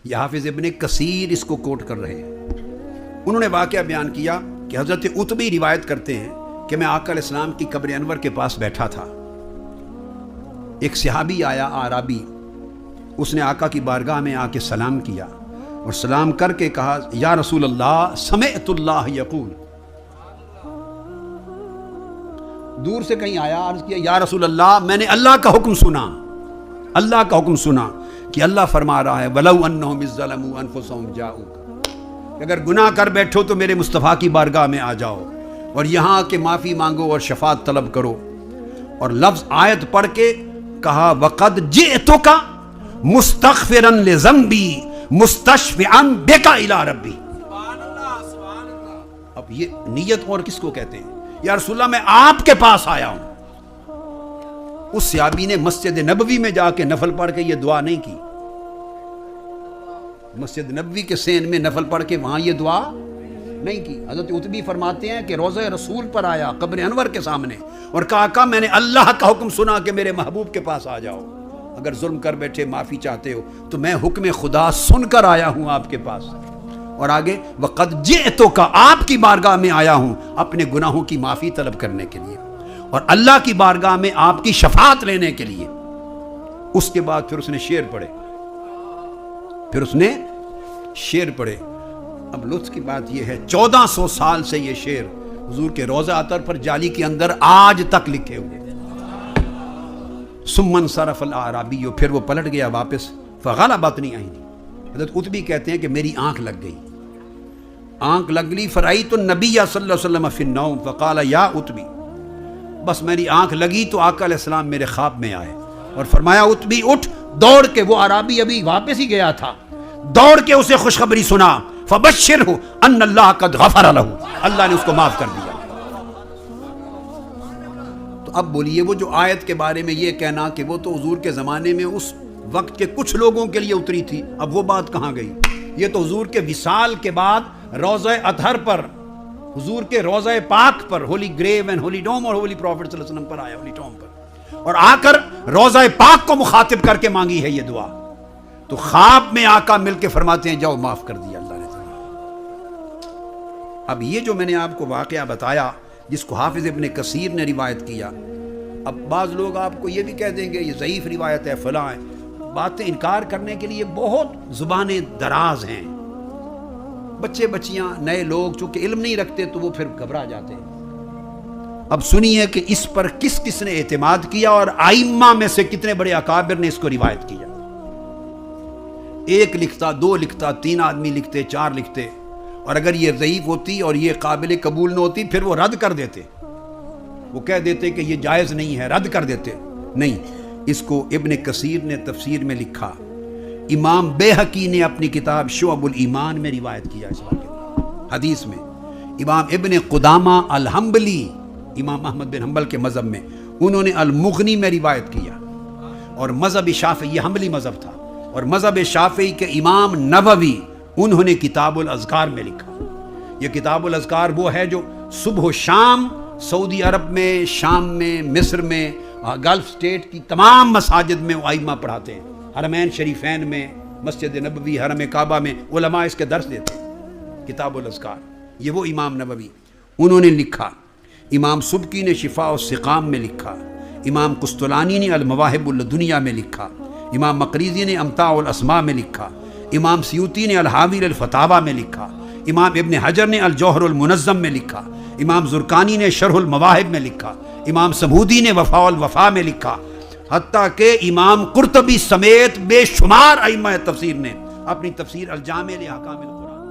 یہ حافظ ابن کثیر اس کو کوٹ کر رہے ہیں۔ انہوں نے واقعہ بیان کیا کہ حضرت عتبی روایت کرتے ہیں کہ میں آقا علیہ السلام کی قبر انور کے پاس بیٹھا تھا، ایک صحابی آیا اعرابی، اس نے آقا کی بارگاہ میں آ کے سلام کیا اور سلام کر کے کہا یا رسول اللہ سمعت اللہ یقول، دور سے کہیں آیا، عرض کیا یا رسول اللہ میں نے اللہ کا حکم سنا، اللہ کا حکم سنا کہ اللہ فرما رہا ہے وَلَوْ أَنَّهُمْ إِذْ ظَلَمُوا أَنفُسَهُمْ جَاءُوكَ، کہ اگر گناہ کر بیٹھو تو میرے مصطفیٰ کی بارگاہ میں آ جاؤ اور یہاں کے معافی مانگو اور شفاعت طلب کرو۔ اور لفظ آیت پڑھ کے کہا وَقَدْ جِئْتُكَ مُسْتَغْفِرًا لِذَنْبِي مُسْتَشْفِعًا بِكَ إِلَىٰ رَبِّي۔ اب یہ نیت اور کس کو کہتے ہیں؟ یا رسول اللہ میں آپ کے پاس آیا ہوں۔ اس صحابی نے مسجد نبوی میں جا کے نفل پڑھ کے یہ دعا نہیں کی، مسجد نبوی کے سین میں نفل پڑھ کے وہاں یہ دعا نہیں کی۔ حضرت عتبی فرماتے ہیں کہ روضہ رسول پر آیا قبر انور کے سامنے اور کہا کہ میں نے اللہ کا حکم سنا کہ میرے محبوب کے پاس آ جاؤ، اگر ظلم کر بیٹھے معافی چاہتے ہو تو میں حکم خدا سن کر آیا ہوں آپ کے پاس۔ اور آگے وَقَدْ جِئْتُكَ، آپ کی بارگاہ میں آیا ہوں اپنے گناہوں کی معافی طلب کرنے کے لیے اور اللہ کی بارگاہ میں آپ کی شفاعت لینے کے لیے۔ اس کے بعد پھر اس نے شعر پڑھے، اب لطف کی بات یہ ہے 1400 سال سے یہ شعر حضور کے روضہ اطہر پر جالی کے اندر آج تک لکھے ہوئے۔ ثم انصرف الاعرابی، پھر وہ پلٹ گیا واپس، فغلبتنی عینی، حضرت عتبی کہتے ہیں کہ میری آنکھ لگ گئی، آنکھ لگ لی، فرأیت النبی صلی اللہ علیہ وسلم فی النوم فقال یا عتبی، بس میری آنکھ لگی تو آقا علیہ السلام میرے خواب میں آئے اور فرمایا عتبی اٹھ، دوڑ کے، وہ عربی ابھی واپس ہی گیا تھا، دوڑ کے اسے خوشخبری سنا، فبشرہ ان اللہ قد غفر لہ، اللہ نے اس کو معاف کر دیا۔ تو اب بولیے وہ جو آیت کے بارے میں یہ کہنا کہ وہ تو حضور کے زمانے میں اس وقت کے کچھ لوگوں کے لیے اتری تھی، اب وہ بات کہاں گئی؟ یہ تو حضور کے وصال کے بعد روضہ اطہر پر، حضور کے روضہ پاک پر، ہولی گریو اینڈ ہولی ڈوم اور ہولی پروفٹ صلی اللہ علیہ وسلم پر آیا، ہولی ٹوم پر، اور آ کر روضہ پاک کو مخاطب کر کے مانگی ہے یہ دعا۔ تو خواب میں آقا مل کے فرماتے ہیں جاؤ معاف کر دیا اللہ نے۔ اب یہ جو میں نے آپ کو واقعہ بتایا جس کو حافظ ابن کثیر نے روایت کیا، اب بعض لوگ آپ کو یہ بھی کہہ دیں گے یہ ضعیف روایت ہے، فلاں ہے، باتیں انکار کرنے کے لیے بہت زبانیں دراز ہیں، بچے بچیاں نئے لوگ چونکہ علم نہیں رکھتے تو وہ پھر گھبرا جاتے ہیں۔ اب سنیے کہ اس پر کس کس نے اعتماد کیا اور ائمہ میں سے کتنے بڑے اکابر نے اس کو روایت کیا۔ ایک لکھتا، دو لکھتا، تین آدمی لکھتے، چار لکھتے، اور اگر یہ ضعیف ہوتی اور یہ قابل قبول نہ ہوتی پھر وہ رد کر دیتے، وہ کہہ دیتے کہ یہ جائز نہیں ہے، رد کر دیتے۔ نہیں، اس کو ابن کثیر نے تفسیر میں لکھا، امام بیہقی نے اپنی کتاب شعب الایمان میں روایت کیا اس واقعے حدیث میں، امام ابن قدامہ الحنبلی، امام احمد بن حنبل کے مذہب میں، انہوں نے المغنی میں روایت کیا، اور مذہب شافعی، یہ حنبلی مذہب تھا، اور مذہب شافعی کے امام نووی انہوں نے کتاب الاذکار میں لکھا۔ یہ کتاب الاذکار وہ ہے جو صبح و شام سعودی عرب میں، شام میں، مصر میں، گلف سٹیٹ کی تمام مساجد میں وہ ائمہ پڑھاتے ہیں، حرمین شریفین میں، مسجد نبوی، حرم کعبہ میں علماء اس کے درس دیتے ہیں، کتاب الاذکار، یہ وہ امام نووی انہوں نے لکھا۔ امام سبکی نے شفاء السقام میں لکھا، امام قسطلانی نے المواہب اللدنیہ میں لکھا، امام مقریزی نے امتاع الاسماء میں لکھا، امام سیوطی نے الحاوی الفتاوی میں لکھا، امام ابن حجر نے الجوہر المنظم میں لکھا، امام زرقانی نے شرح المواہب میں لکھا، امام سمودی نے وفاء الوفا میں لکھا، حتیٰ کہ امام قرطبی سمیت بے شمار ائمہ تفسیر نے اپنی تفسیر الجامع لاحکام القرآن